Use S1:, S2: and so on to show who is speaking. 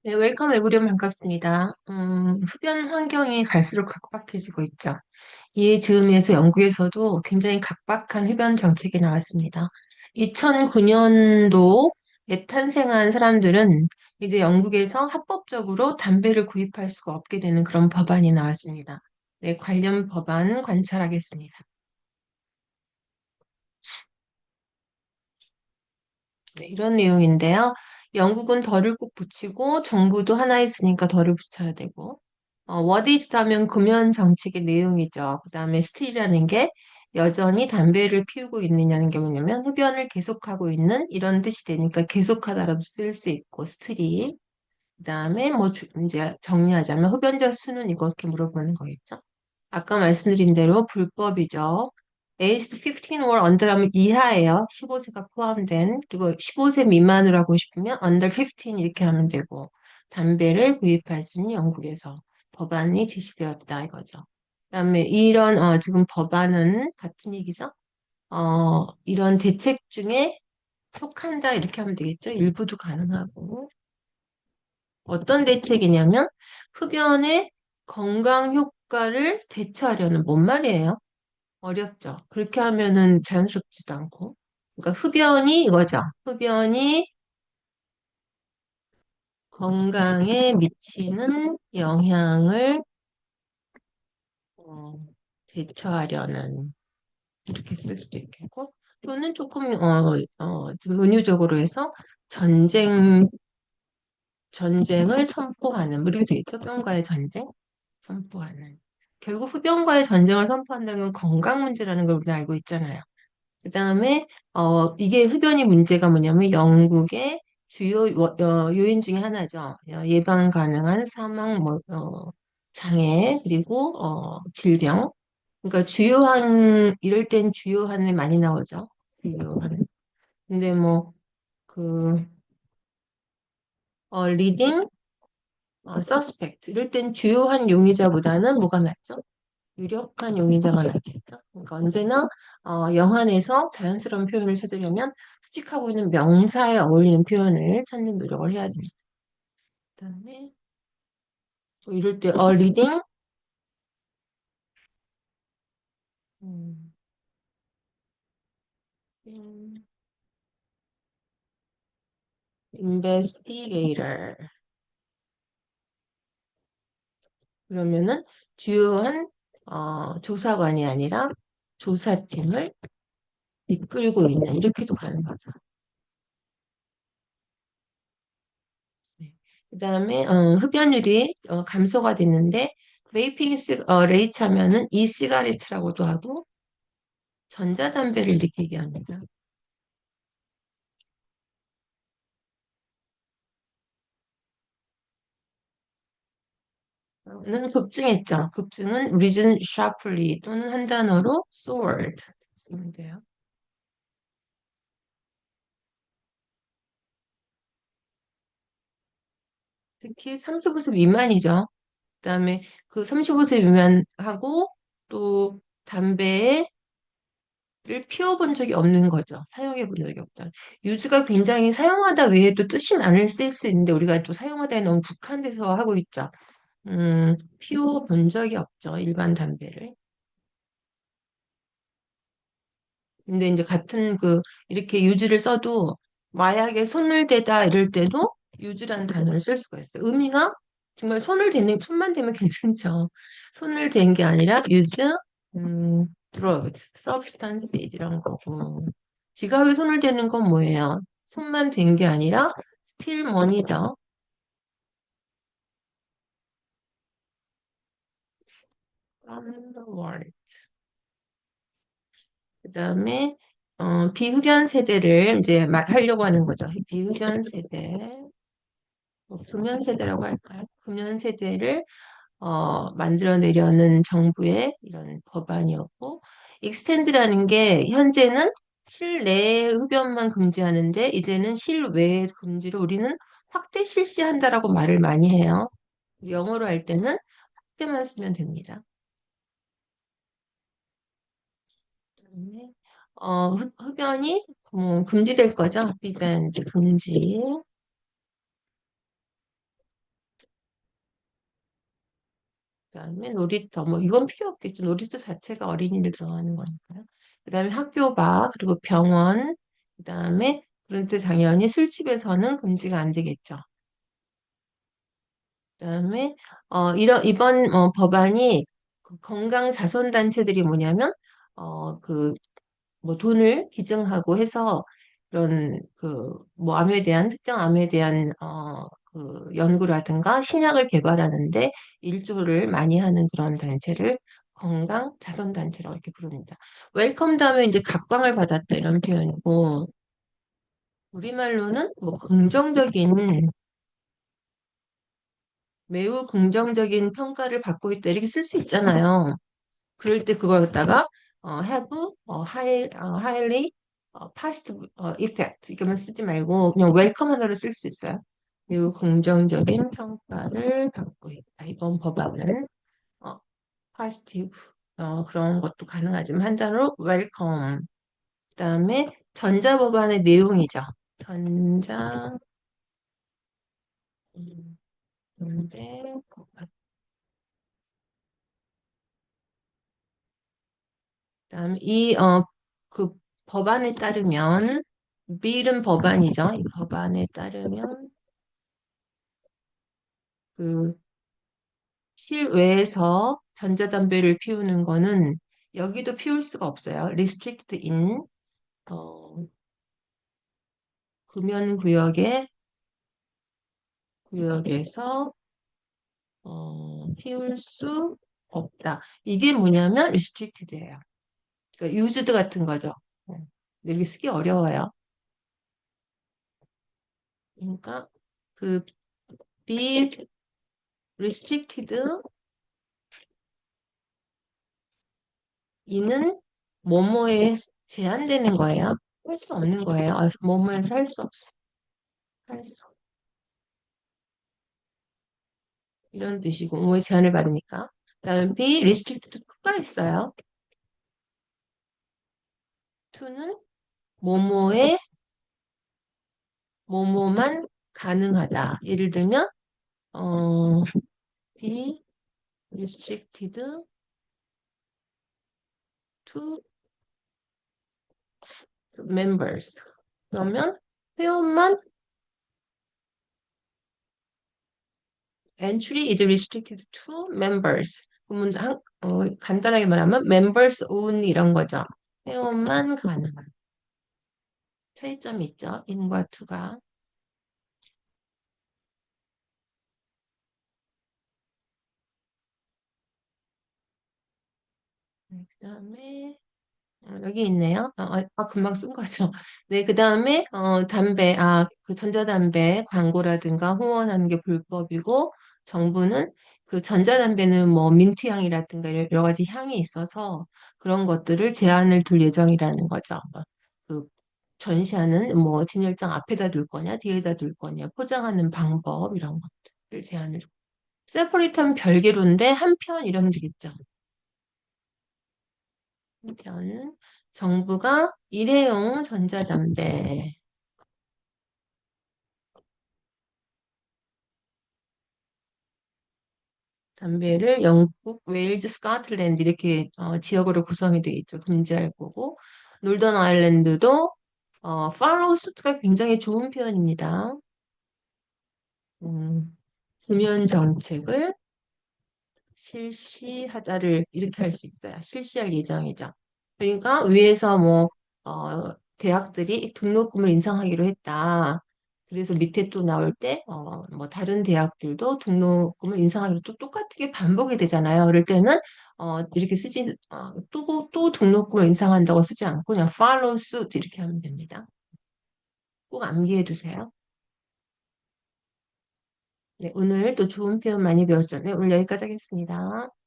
S1: 네, 웰컴 에브리온 반갑습니다. 흡연 환경이 갈수록 각박해지고 있죠. 이에 즈음해서 영국에서도 굉장히 각박한 흡연 정책이 나왔습니다. 2009년도에 탄생한 사람들은 이제 영국에서 합법적으로 담배를 구입할 수가 없게 되는 그런 법안이 나왔습니다. 네, 관련 법안 관찰하겠습니다. 네, 이런 내용인데요. 영국은 덜을 꼭 붙이고 정부도 하나 있으니까 덜을 붙여야 되고 what is 하면 금연 정책의 내용이죠. 그다음에 still이라는 게 여전히 담배를 피우고 있느냐는 게 뭐냐면 흡연을 계속하고 있는 이런 뜻이 되니까 계속하다라도 쓸 수 있고 still이 그다음에 뭐 이제 정리하자면 흡연자 수는 이거 이렇게 물어보는 거겠죠. 아까 말씀드린 대로 불법이죠. aged 15 or under 하면 이하예요. 15세가 포함된. 그리고 15세 미만으로 하고 싶으면 under 15 이렇게 하면 되고 담배를 구입할 수 있는 영국에서 법안이 제시되었다 이거죠. 그다음에 이런 지금 법안은 같은 얘기죠. 이런 대책 중에 속한다 이렇게 하면 되겠죠. 일부도 가능하고. 어떤 대책이냐면 흡연의 건강 효과를 대처하려는 뭔 말이에요? 어렵죠. 그렇게 하면은 자연스럽지도 않고. 그러니까 흡연이 이거죠. 흡연이 건강에 미치는 영향을 어, 대처하려는 이렇게 쓸 수도 있겠고 또는 조금 좀 은유적으로 해서 전쟁 전쟁을 선포하는 우리가 되겠죠. 흡연과의 전쟁 선포하는 결국 흡연과의 전쟁을 선포한다는 건 건강 문제라는 걸 우리가 알고 있잖아요. 그 다음에, 이게 흡연이 문제가 뭐냐면 영국의 주요 요인 중에 하나죠. 예방 가능한 사망, 장애, 그리고, 질병. 그러니까 주요한, 이럴 땐 주요한에 많이 나오죠. 주요한. 근데 뭐, 그, 리딩, 서스펙트. 이럴 땐 주요한 용의자보다는 뭐가 낫죠? 유력한 용의자가 낫겠죠. 그러니까 언제나 영화에서 자연스러운 표현을 찾으려면 수직하고 있는 명사에 어울리는 표현을 찾는 노력을 해야 됩니다. 그다음에 이럴 때 리딩, 음, 음, investigator 그러면은 주요한 조사관이 아니라 조사팀을 이끌고 있는 이렇게도 가능하죠. 네. 그다음에 흡연율이 감소가 됐는데 베이핑 레이츠 하면은 이시가레트라고도 하고 전자담배를 이렇게 얘기합니다. 는 급증했죠. 급증은 risen sharply 또는 한 단어로 soared 쓰면 돼요. 특히 35세 미만이죠. 그다음에 그 35세 미만하고 또 담배를 피워본 적이 없는 거죠. 사용해 본 적이 없다. 유즈가 굉장히 사용하다 외에 또 뜻이 많을 쓸 수 있는데 우리가 또 사용하다에 너무 국한돼서 하고 있죠. 피워본 적이 없죠. 일반 담배를. 근데 이제 같은 이렇게 유즈를 써도 마약에 손을 대다 이럴 때도 유즈라는 단어를 쓸 수가 있어요. 의미가 정말 손만 대면 괜찮죠. 손을 댄 게 아니라 유즈, drugs, substance 이런 거고. 지갑에 손을 대는 건 뭐예요? 손만 댄 게 아니라 steal money죠. from the world. 그다음에 비흡연 세대를 이제 하려고 하는 거죠. 비흡연 세대. 금연 세대라고 할까요? 금연 세대를 만들어내려는 정부의 이런 법안이었고, 익스텐드라는 게 현재는 실내 흡연만 금지하는데 이제는 실외 금지로 우리는 확대 실시한다라고 말을 많이 해요. 영어로 할 때는 확대만 쓰면 됩니다. 그다음에 흡연이 금지될 거죠. 비밴드 금지. 그다음에 놀이터, 뭐 이건 필요 없겠죠. 놀이터 자체가 어린이를 들어가는 거니까요. 그다음에 학교 밖, 그리고 병원, 그다음에 그런데 당연히 술집에서는 금지가 안 되겠죠. 그다음에 이번 법안이 그 건강 자선 단체들이 뭐냐면 그 뭐 돈을 기증하고 해서 그런 그 뭐 암에 대한 특정 암에 대한 그 연구라든가 신약을 개발하는데 일조를 많이 하는 그런 단체를 건강 자선 단체라고 이렇게 부릅니다. 웰컴 다음에 이제 각광을 받았다 이런 표현이고 우리말로는 뭐 긍정적인 매우 긍정적인 평가를 받고 있다 이렇게 쓸 수 있잖아요. 그럴 때 그걸 갖다가 have highly positive effect 이렇게만 쓰지 말고 그냥 welcome 하나로 쓸 수 있어요. 매우 긍정적인 평가를 받고 있다. 이번 법안은 어, positive 그런 것도 가능하지만 한 단어로 welcome. 그다음에 전자법안의 내용이죠. 전자 법안. 그다음에 그 법안에 따르면 밀은 법안이죠. 이 법안에 따르면 그 실외에서 전자담배를 피우는 거는 여기도 피울 수가 없어요. restricted in 어, 금연구역의 구역에서 피울 수 없다. 이게 뭐냐면 restricted예요. 그러니까 used 같은 거죠. 여기 쓰기 어려워요. 그러니까 그 be restricted 이는 뭐뭐에 제한되는 거예요. 할 수 없는 거예요. 뭐뭐에서 할 수 없어. 할 수, 이런 뜻이고, 뭐뭐에 제한을 받으니까. 그다음에 be restricted to가 있어요. to는 뭐뭐에, 뭐뭐만 가능하다. 예를 들면, be restricted to members. 그러면 회원만 entry is restricted to members. 그러면 간단하게 말하면 members only 이런 거죠. 회원만 가능한 차이점이 있죠. in과 to가. 그다음에 여기 있네요. 금방 쓴 거죠. 네, 그다음에 담배, 그 전자담배 광고라든가 후원하는 게 불법이고 정부는 그 전자담배는 뭐 민트향이라든가 여러 가지 향이 있어서 그런 것들을 제한을 둘 예정이라는 거죠. 그 전시하는 뭐 진열장 앞에다 둘 거냐, 뒤에다 둘 거냐, 포장하는 방법 이런 것들을 제한을. 세퍼레이트하면 별개로인데 한편 이러면 되겠죠. 한편 정부가 일회용 전자담배 담배를 영국, 웨일즈, 스코틀랜드 이렇게 지역으로 구성이 되어 있죠. 금지할 거고 놀던 아일랜드도 팔로우 수트가 굉장히 좋은 표현입니다. 금연 정책을 실시하다를 이렇게 할 수 있어요. 실시할 예정이죠. 그러니까 위에서 뭐 대학들이 등록금을 인상하기로 했다. 그래서 밑에 또 나올 때 뭐 다른 대학들도 등록금을 인상하기로 또 똑같게 반복이 되잖아요. 그럴 때는 이렇게 쓰지 또 등록금을 인상한다고 쓰지 않고 그냥 follow suit 이렇게 하면 됩니다. 꼭 암기해 두세요. 네, 오늘 또 좋은 표현 많이 배웠죠. 네, 오늘 여기까지 하겠습니다.